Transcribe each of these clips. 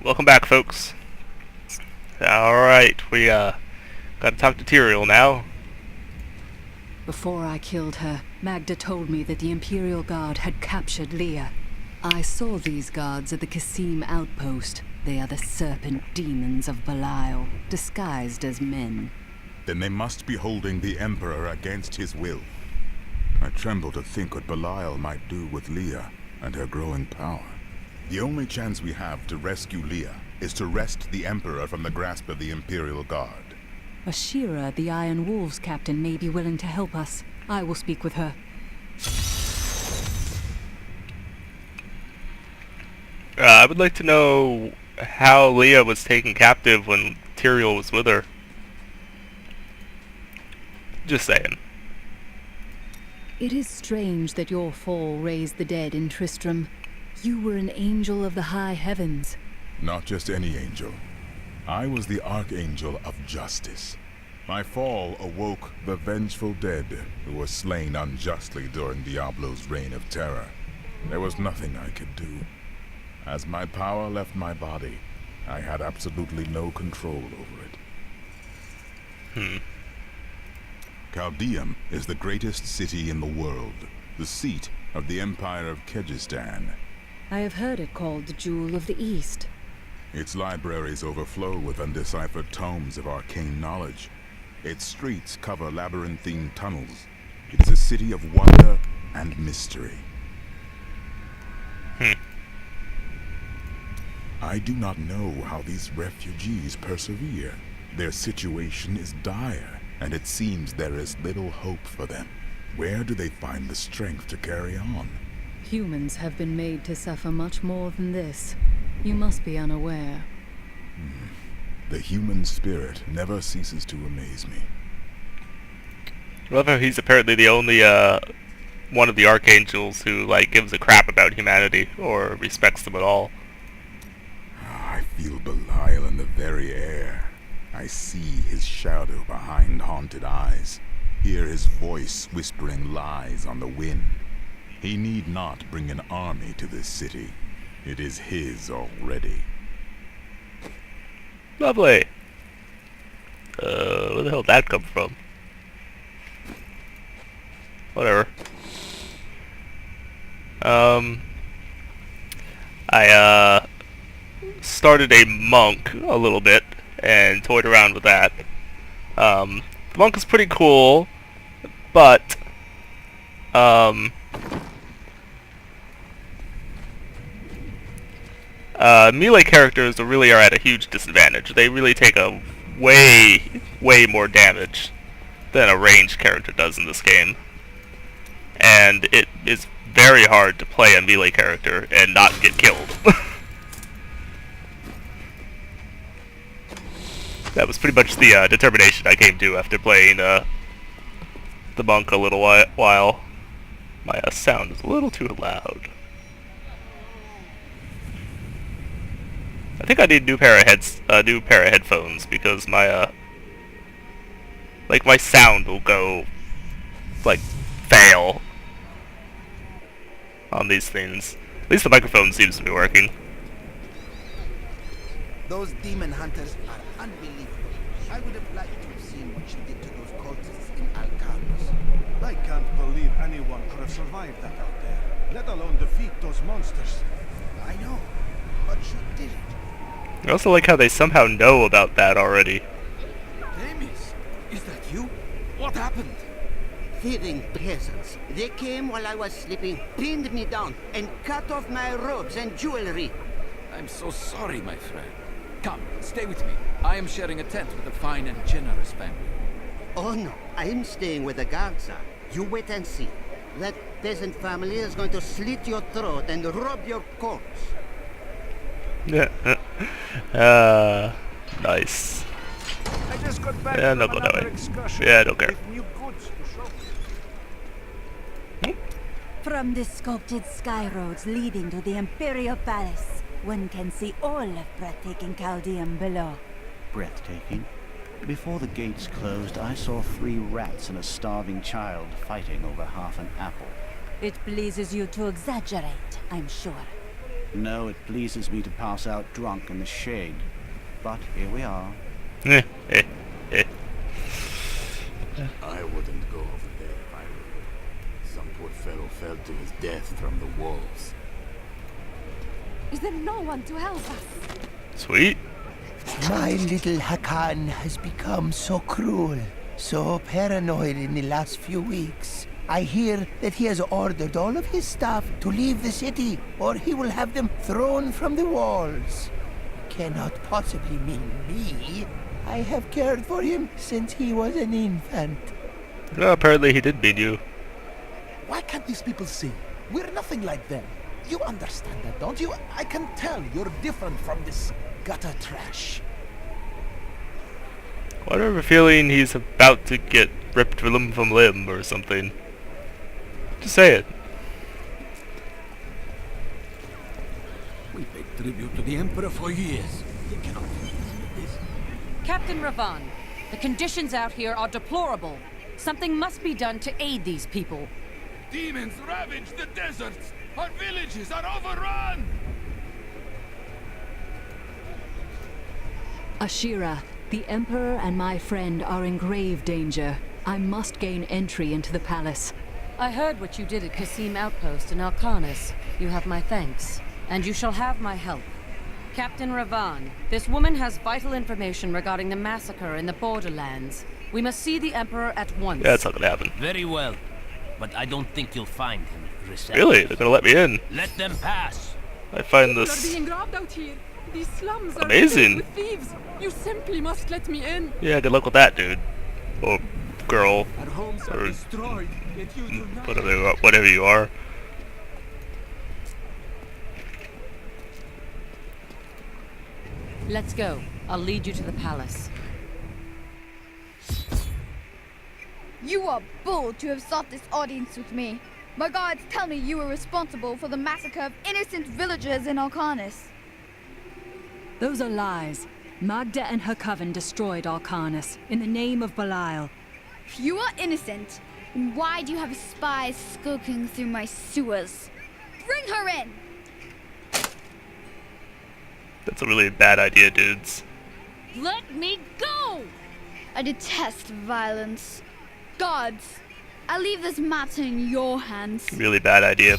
welcome back, folks. Alright, we gotta talk to Tyrael now. Before I killed her, Maghda told me that the Imperial Guard had captured Leah. I saw these guards at the Kasim outpost. They are the serpent demons of Belial, disguised as men. Then they must be holding the Emperor against his will. I tremble to think what Belial might do with Leah and her growing power. The only chance we have to rescue Leah is to wrest the Emperor from the grasp of the Imperial Guard. Ashira, the Iron Wolves captain, may be willing to help us. I will speak with her. I would like to know how Leah was taken captive when Tyrael was with her. Just saying. It is strange that your fall raised the dead in Tristram. You were an angel of the high heavens. Not just any angel. I was the Archangel of Justice. My fall awoke the vengeful dead who were slain unjustly during Diablo's reign of terror. There was nothing I could do. As my power left my body, I had absolutely no control over it. Caldeum is the greatest city in the world, the seat of the Empire of Kyrgyzstan. I have heard it called the Jewel of the East. Its libraries overflow with undeciphered tomes of arcane knowledge. Its streets cover labyrinthine tunnels. It is a city of wonder and mystery. I do not know how these refugees persevere. Their situation is dire, and it seems there is little hope for them. Where do they find the strength to carry on? Humans have been made to suffer much more than this. You must be unaware. The human spirit never ceases to amaze me. I love how he's apparently the only one of the archangels who gives a crap about humanity or respects them at all. I feel Belial in the very air. I see his shadow behind haunted eyes, hear his voice whispering lies on the wind. He need not bring an army to this city. It is his already. Lovely. Where the hell did that come from? Whatever. I started a monk a little bit and toyed around with that. The monk is pretty cool, but melee characters really are at a huge disadvantage. They really take a way more damage than a ranged character does in this game. And it is very hard to play a melee character and not get killed. That was pretty much the determination I came to after playing the monk a little while. My sound is a little too loud. I think I need a new pair of headphones because my my sound will go fail on these things. At least the microphone seems to be working. Those demon hunters are unbelievable. I would have liked to have seen what she did to those cultists in Alcarnos. I can't believe anyone could have survived that out there, let alone defeat those monsters. I know, but she did it. I also like how they somehow know about that already. Demis, is that you? What happened? Fearing presence. They came while I was sleeping, pinned me down, and cut off my robes and jewelry. I'm so sorry, my friend. Come, stay with me. I am sharing a tent with a fine and generous family. Oh no, I'm staying with the guards are. You wait and see. That peasant family is going to slit your throat and rob your corpse. Nice. I just got back Yeah, from no, go that another way. excursion Yeah, I don't care. with new goods to show. From the sculpted sky roads leading to the Imperial Palace, one can see all of breathtaking Caldeum below. Breathtaking? Before the gates closed, I saw 3 rats and a starving child fighting over half an apple. It pleases you to exaggerate, I'm sure. No, it pleases me to pass out drunk in the shade. But here we are. Eh, eh, eh. I wouldn't go over there if I were you. Some poor fellow fell to his death from the wolves. Is there no one to help us? Sweet. My little Hakan has become so cruel, so paranoid in the last few weeks. I hear that he has ordered all of his staff to leave the city, or he will have them thrown from the walls. Cannot possibly mean me. I have cared for him since he was an infant. Well, apparently he did beat you. Why can't these people see? We're nothing like them. You understand that, don't you? I can tell you're different from this gutter trash. Well, I have a feeling he's about to get ripped limb from limb or something. Just say it. We paid tribute to the Emperor for years. You cannot do this. Captain Ravan, the conditions out here are deplorable. Something must be done to aid these people. Demons ravage the deserts! Our villages are overrun! Ashira, the Emperor and my friend are in grave danger. I must gain entry into the palace. I heard what you did at Kasim Outpost in Alcanis. You have my thanks, and you shall have my help. Captain Ravan, this woman has vital information regarding the massacre in the borderlands. We must see the Emperor at once. Yeah, that's not gonna happen. Very well, but I don't think you'll find him. Really? They're gonna let me in? Let them pass. I find People this are being robbed out here. These slums are amazing. filled with thieves. You simply must let me in. Yeah, good luck with that, dude. Or girl. Our homes are Or destroyed, yet you do not. whatever you are. Let's go. I'll lead you to the palace. You are bold to have sought this audience with me. My guards tell me you were responsible for the massacre of innocent villagers in Alcanis. Those are lies. Maghda and her coven destroyed Alcanis in the name of Belial. If you are innocent, then why do you have spies skulking through my sewers? Bring her in! That's a really bad idea, dudes. Let me go! I detest violence. Gods, I leave this matter in your hands. Really bad idea.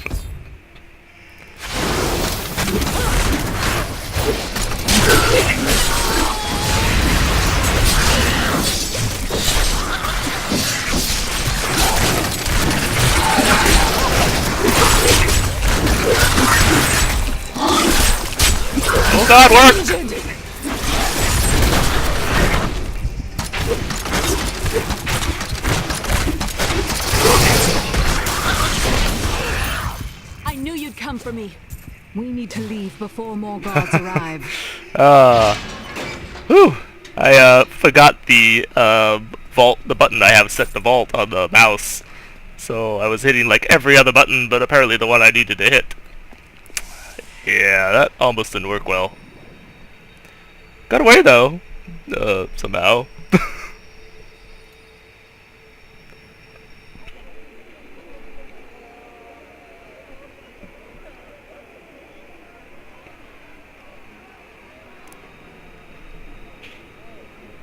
Oh God, work! I knew you'd come for me. We need to leave before more guards arrive. Whew. I forgot the vault, the button I have set to vault on the mouse. So I was hitting like every other button, but apparently the one I needed to hit. Yeah, that almost didn't work well. Got away though, somehow.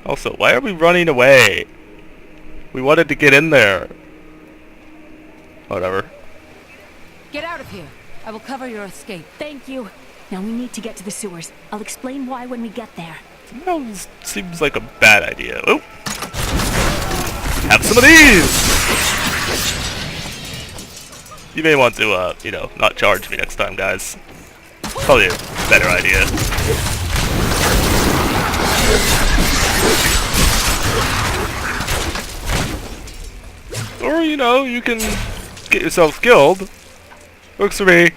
Also, why are we running away? We wanted to get in there. Whatever. Get out of here. I will cover your escape. Thank you. Now we need to get to the sewers. I'll explain why when we get there. Well, this seems like a bad idea. Oh! Have some of these! You may want to, you know, not charge me next time, guys. Probably a better idea. Or, you know, you can get yourself killed. Works for me.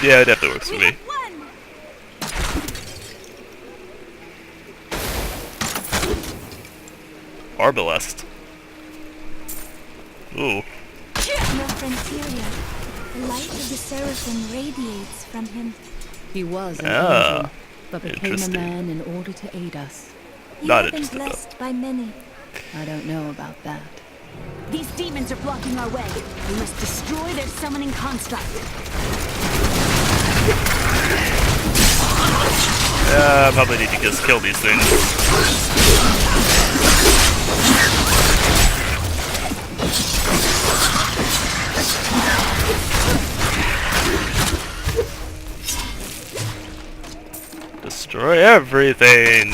Yeah, it definitely works for me. Arbalest. Ooh. No frontier. The light of the seraphim radiates from him. He was an angel, but became a interesting. man in order to aid us. You Not have been interested, though. blessed by many. I don't know about that. These demons are blocking our way. We must destroy their summoning construct. I probably need to just kill these things. Destroy everything!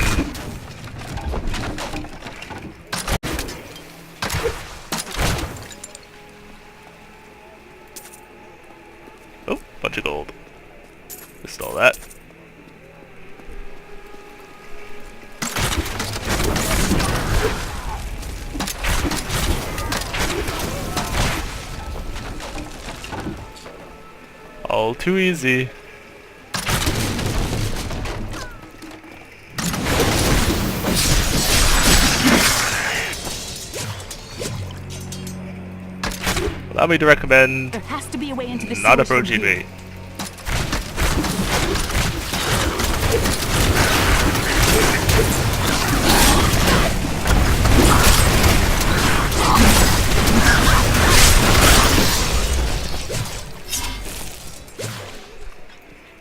Oh, bunch of gold. Missed all that. All too easy. Allow me to recommend There has to be a way into the not sewers from approaching here. me.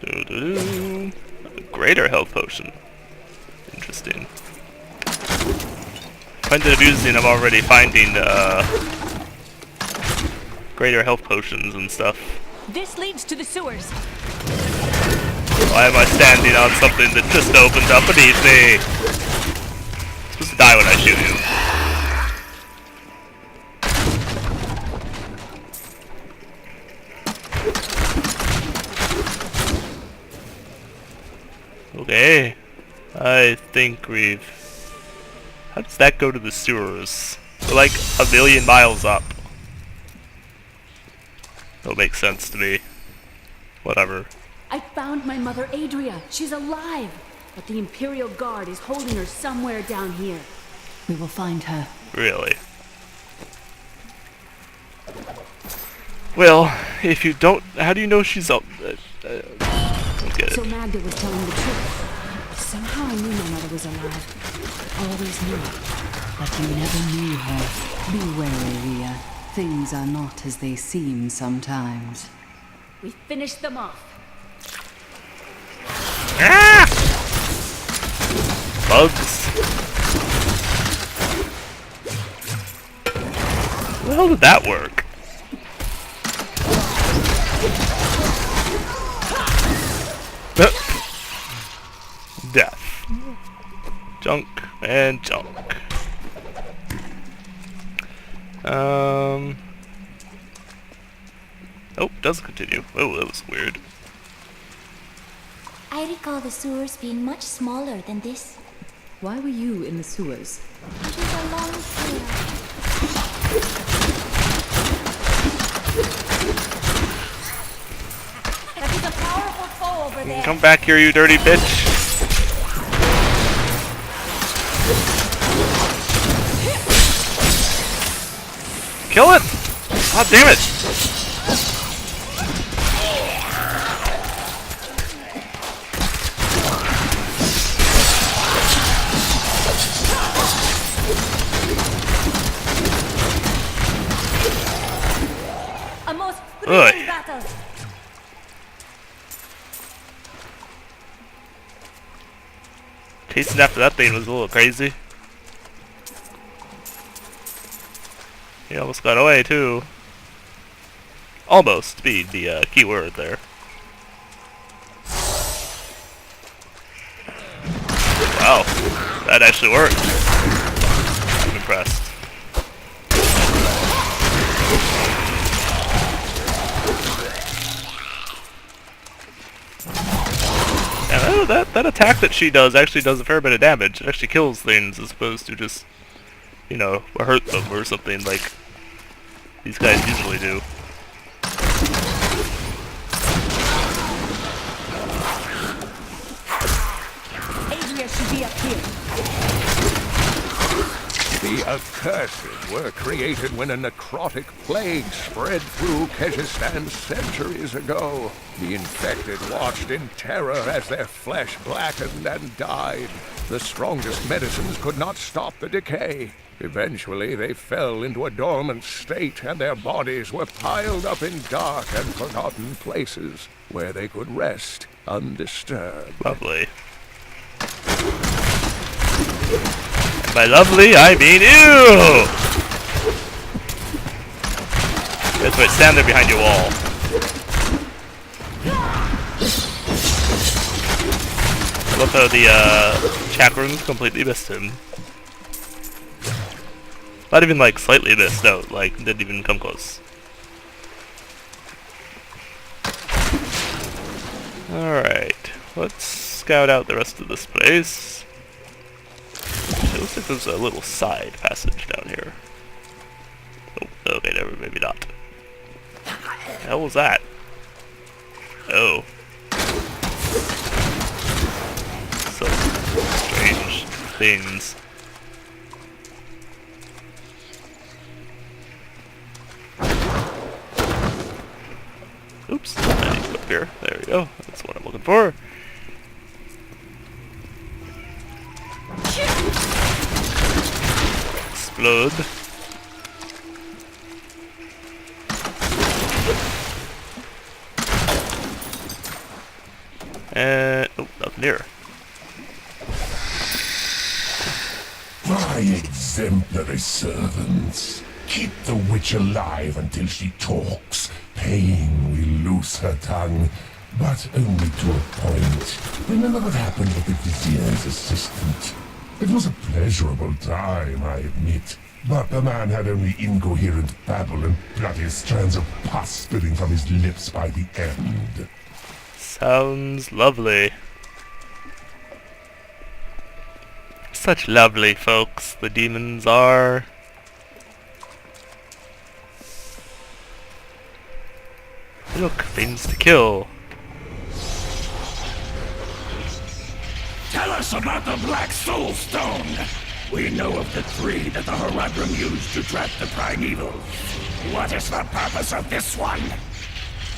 Doo-doo-doo. A greater health potion. Interesting. Find it amusing, I'm already finding greater health potions and stuff. This leads to the sewers. Why am I standing on something that just opened up beneath me? You're supposed to die when I shoot you. Okay. I think we've... How does that go to the sewers? We're like a million miles up. That'll make sense to me. Whatever. I found my mother Adria. She's alive. But the Imperial Guard is holding her somewhere down here. We will find her. Really? Well, if you don't... How do you know she's up? Don't get So it. Maghda was telling the truth. Somehow I knew my mother was alive. Always knew it. But you never knew her. Be wary, Leah. Things are not as they seem sometimes. We finished them off. Ah! Bugs. How the hell did that work? Death. Junk and junk. Oh, does continue. Oh, that was weird. I recall the sewers being much smaller than this. Why were you in the sewers? It was a long trail. That is a powerful foe over there. Come back here, you dirty bitch. Kill it! God damn it! A most Ugh. thrilling battle. Chasing after that thing was a little crazy. He almost got away too. Almost being the key word there. Wow, that actually worked. I'm impressed. And that attack that she does actually does a fair bit of damage. It actually kills things as opposed to just, you know, hurt them or something like these guys usually do. Adria should be up here. The Accursed were created when a necrotic plague spread through Kyrgyzstan centuries ago. The infected watched in terror as their flesh blackened and died. The strongest medicines could not stop the decay. Eventually, they fell into a dormant state, and their bodies were piled up in dark and forgotten places where they could rest undisturbed. Lovely. And by lovely, I mean ew! That's right, stand there behind your wall. I love how the chat room completely missed him. Not even like slightly missed out, like didn't even come close. Alright, let's scout out the rest of this place. It looks like there's a little side passage down here. Oh, okay, never, maybe not. What the hell was that? Oh. Some strange things. Oops, I need to go up here. There we go. That's what I'm looking for. Explode. Oh, nothing here. My exemplary servants. Keep the witch alive until she talks. Pain will loose her tongue, but only to a point. Remember what happened with the vizier's assistant? It was a pleasurable time, I admit. But the man had only incoherent babble and bloody strands of pus spilling from his lips by the end. Sounds lovely. Such lovely folks the demons are. Look, things to kill. Tell us about the Black Soul Stone. We know of the 3 that the Horadrim used to trap the Primeval. What is the purpose of this one?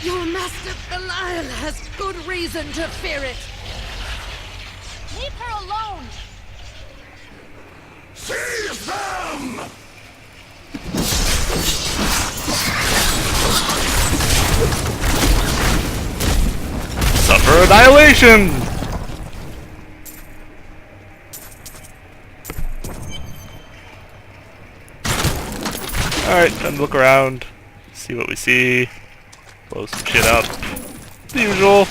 Your master Belial has good reason to fear it. Leave her alone! Seize them! Suffer annihilation! Alright, time to look around, see what we see, blow some shit up. The usual.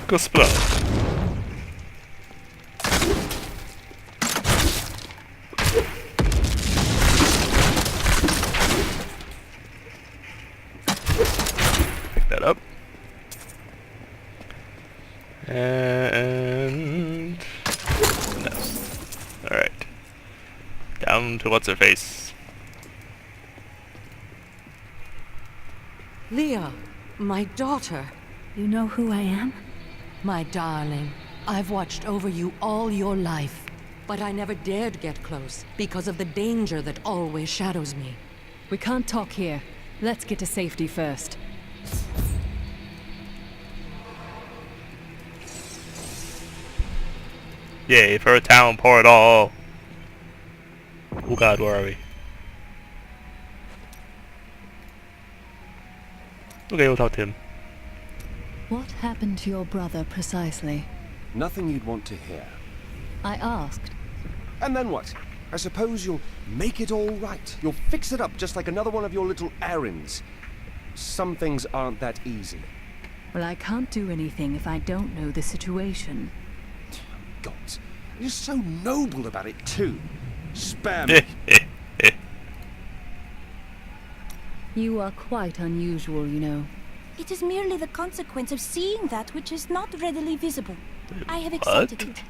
Go explode. Pick that up. And no. Alright. Down to what's her face. Leah, my daughter. You know who I am? My darling, I've watched over you all your life, but I never dared get close because of the danger that always shadows me. We can't talk here. Let's get to safety first. Yay, for a town portal! Oh god, where are we? Okay, we'll talk to him. What happened to your brother precisely? Nothing you'd want to hear. I asked. And then what? I suppose you'll make it all right. You'll fix it up just like another one of your little errands. Some things aren't that easy. Well, I can't do anything if I don't know the situation. God, you're so noble about it too. Spare me. You are quite unusual, you know. It is merely the consequence of seeing that which is not readily visible. I have accepted it.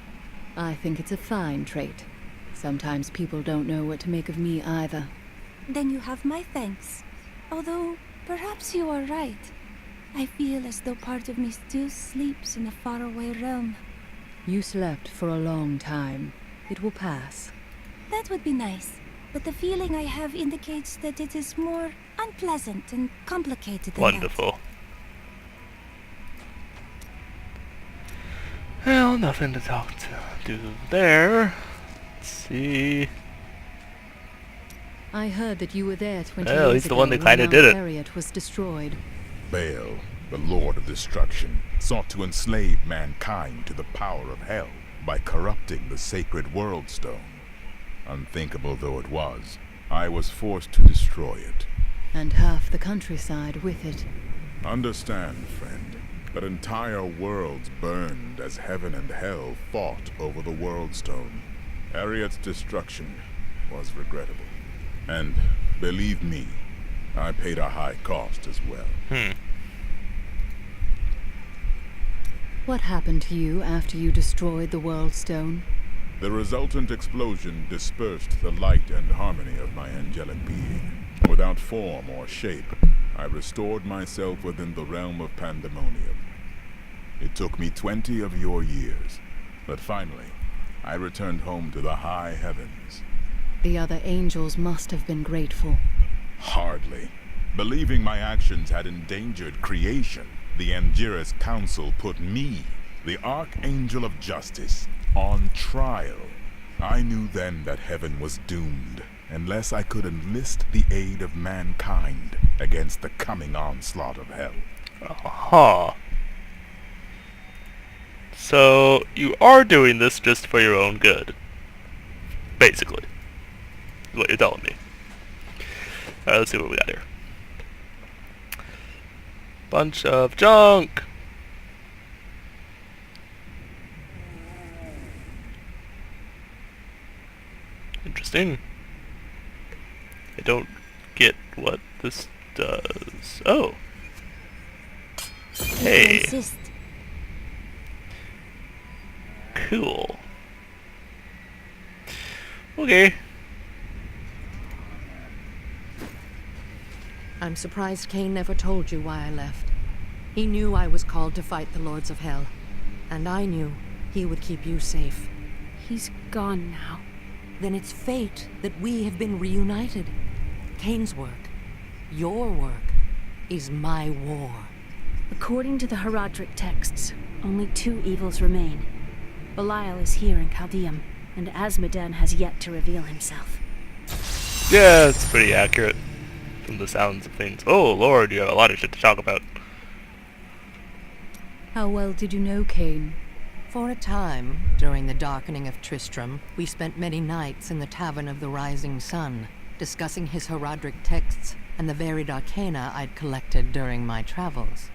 I think it's a fine trait. Sometimes people don't know what to make of me either. Then you have my thanks. Although, perhaps you are right. I feel as though part of me still sleeps in a faraway realm. You slept for a long time. It will pass. That would be nice, but the feeling I have indicates that it is more unpleasant and complicated than Wonderful. Well, nothing to do there. Let's see. I heard that you were there 20 Well, years he's the ago one that when kinda Mount did it. Harriet was destroyed. Baal, the Lord of Destruction, sought to enslave mankind to the power of hell by corrupting the sacred World Stone. Unthinkable though it was, I was forced to destroy it. And half the countryside with it. Understand, friend, that entire worlds burned as heaven and hell fought over the World Stone. Harriet's destruction was regrettable. And, believe me, I paid a high cost as well. What happened to you after you destroyed the World Stone? The resultant explosion dispersed the light and harmony of my angelic being. Without form or shape, I restored myself within the realm of pandemonium. It took me 20 of your years, but finally, I returned home to the high heavens. The other angels must have been grateful. Hardly. Believing my actions had endangered creation, the Angiras Council put me, the Archangel of Justice, on trial. I knew then that heaven was doomed, unless I could enlist the aid of mankind against the coming onslaught of hell. Huh. So, you are doing this just for your own good. Basically. Is what you're telling me. Alright, let's see what we got here. Bunch of junk! Interesting. I don't get what this does. Oh! Hey! Cool. Okay. I'm surprised Cain never told you why I left. He knew I was called to fight the Lords of Hell, and I knew he would keep you safe. He's gone now. Then it's fate that we have been reunited. Cain's work, your work, is my war. According to the Herodic texts, only two evils remain. Belial is here in Chaldeum, and Azmodan has yet to reveal himself. Yeah, it's pretty accurate from the sounds of things. Oh lord, you have a lot of shit to talk about. How well did you know Cain? For a time, during the darkening of Tristram, we spent many nights in the Tavern of the Rising Sun, discussing his Herodic texts and the varied arcana I'd collected during my travels.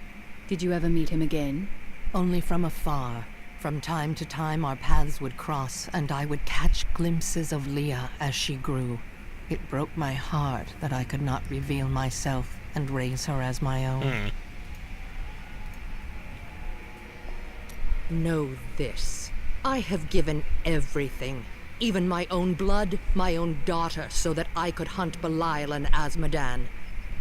Did you ever meet him again? Only from afar. From time to time our paths would cross, and I would catch glimpses of Leah as she grew. It broke my heart that I could not reveal myself and raise her as my own. Know this. I have given everything, even my own blood, my own daughter, so that I could hunt Belial and Azmodan.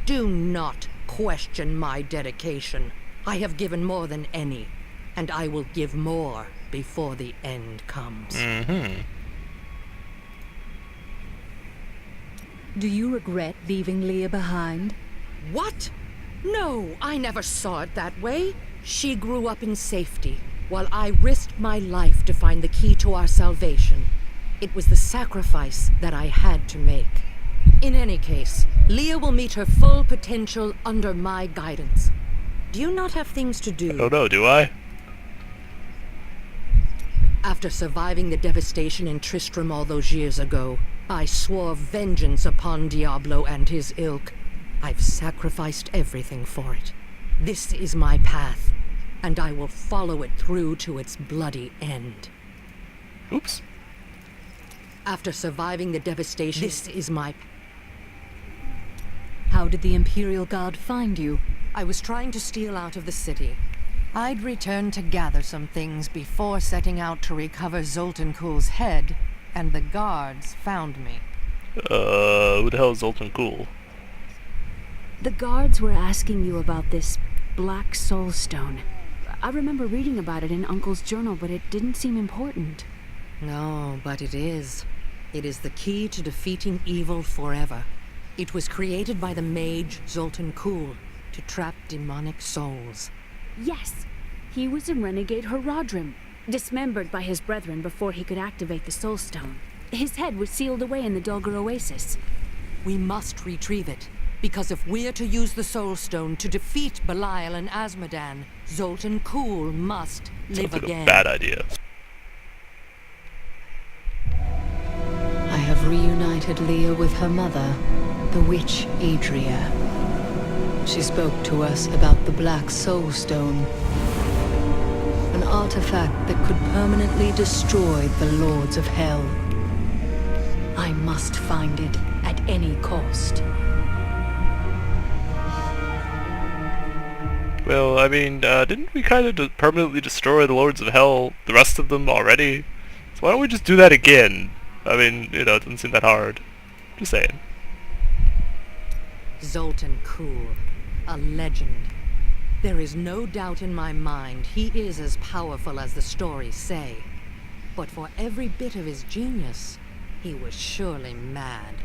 Do not question my dedication. I have given more than any, and I will give more before the end comes. Do you regret leaving Leah behind? What? No, I never saw it that way. She grew up in safety, while I risked my life to find the key to our salvation. It was the sacrifice that I had to make. In any case, Leah will meet her full potential under my guidance. Do you not have things to do? I don't know, do I? After surviving the devastation in Tristram all those years ago, I swore vengeance upon Diablo and his ilk. I've sacrificed everything for it. This is my path, and I will follow it through to its bloody end. Oops. After surviving the devastation, this is my... How did the Imperial Guard find you? I was trying to steal out of the city. I'd returned to gather some things before setting out to recover Zoltan Kuhl's head, and the guards found me. Who the hell is Zoltan Kuhl? The guards were asking you about this Black Soul Stone. I remember reading about it in Uncle's journal, but it didn't seem important. No, but it is. It is the key to defeating evil forever. It was created by the mage Zoltan Kuhl to trap demonic souls. Yes, he was a renegade Haradrim, dismembered by his brethren before he could activate the Soul Stone. His head was sealed away in the Dulgar Oasis. We must retrieve it, because if we're to use the Soul Stone to defeat Belial and Azmodan, Zoltan Kuhl must live Sounds like again. a bad idea. I have reunited Leah with her mother, the witch Adria. She spoke to us about the Black Soul Stone, an artifact that could permanently destroy the Lords of Hell. I must find it at any cost. Well, I mean, didn't we kind of permanently destroy the Lords of Hell, the rest of them already? So why don't we just do that again? I mean, you know, it doesn't seem that hard. Just saying. Zoltan Kuhl, a legend. There is no doubt in my mind he is as powerful as the stories say. But for every bit of his genius, he was surely mad.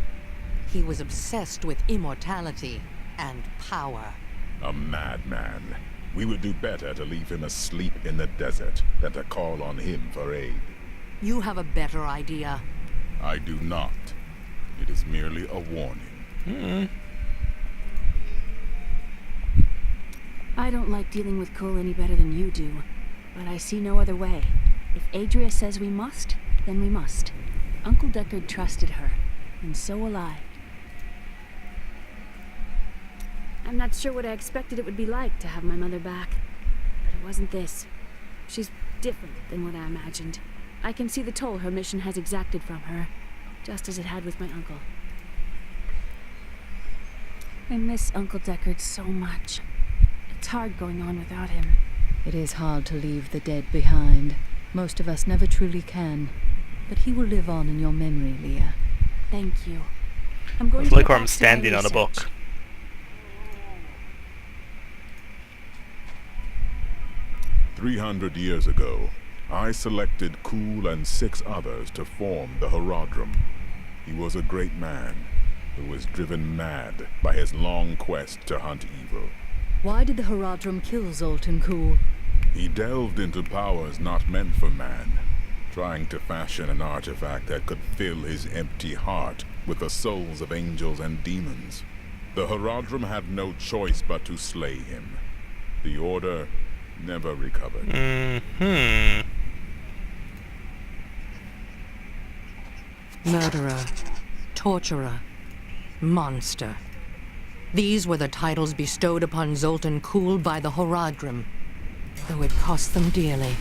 He was obsessed with immortality and power. A madman. We would do better to leave him asleep in the desert than to call on him for aid. You have a better idea. I do not. It is merely a warning. I don't like dealing with Cole any better than you do, but I see no other way. If Adria says we must, then we must. Uncle Deckard trusted her, and so will I. I'm not sure what I expected it would be like to have my mother back, but it wasn't this. She's different than what I imagined. I can see the toll her mission has exacted from her, just as it had with my uncle. I miss Uncle Deckard so much. It's hard going on without him. It is hard to leave the dead behind. Most of us never truly can. But he will live on in your memory, Leah. Thank you. I'm going It's to like get where back I'm to my standing on a book. research. 300 years ago, I selected Kuhl and 6 others to form the Haradrim. He was a great man who was driven mad by his long quest to hunt evil. Why did the Haradrim kill Zoltan Kuhl? He delved into powers not meant for man, trying to fashion an artifact that could fill his empty heart with the souls of angels and demons. The Haradrim had no choice but to slay him. The Order never recovered. Murderer, torturer, monster. These were the titles bestowed upon Zoltan Kuhl by the Haradrim. Though it cost them dearly,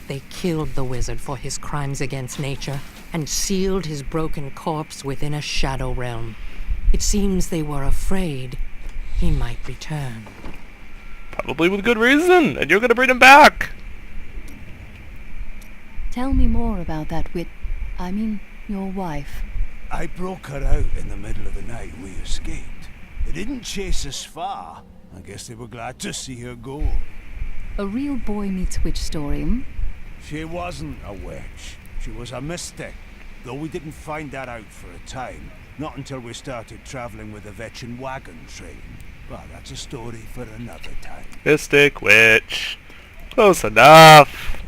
they killed the wizard for his crimes against nature and sealed his broken corpse within a shadow realm. It seems they were afraid he might return. Probably with good reason, and you're gonna bring him back! Tell me more about that your wife. I broke her out in the middle of the night and we escaped. They didn't chase us far. I guess they were glad to see her go. A real boy meets witch story, hmm? She wasn't a witch. She was a mystic. Though we didn't find that out for a time. Not until we started traveling with the Vetchin wagon train. But that's a story for another time. Mystic witch. Close enough.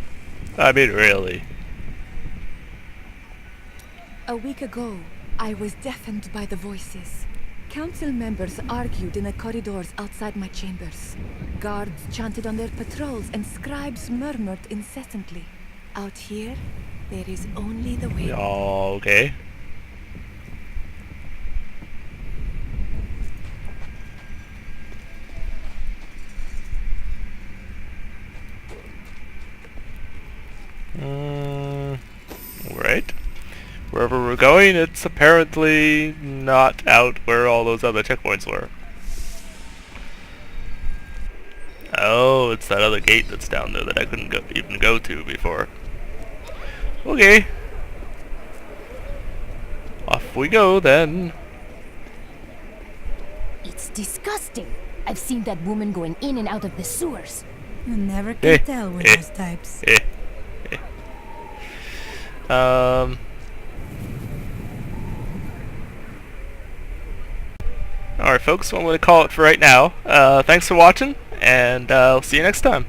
I mean, really. A week ago, I was deafened by the voices. Council members argued in the corridors outside my chambers. Guards chanted on their patrols and scribes murmured incessantly. Out here, there is only the wind. Oh, okay. Right. Wherever we're going, it's apparently not out where all those other checkpoints were. Oh, it's that other gate that's down there that I couldn't even go to before. Okay. Off we go then. It's disgusting. I've seen that woman going in and out of the sewers. You never can tell with those types. Alright folks, well, I'm going to call it for right now. Thanks for watching, and I'll see you next time.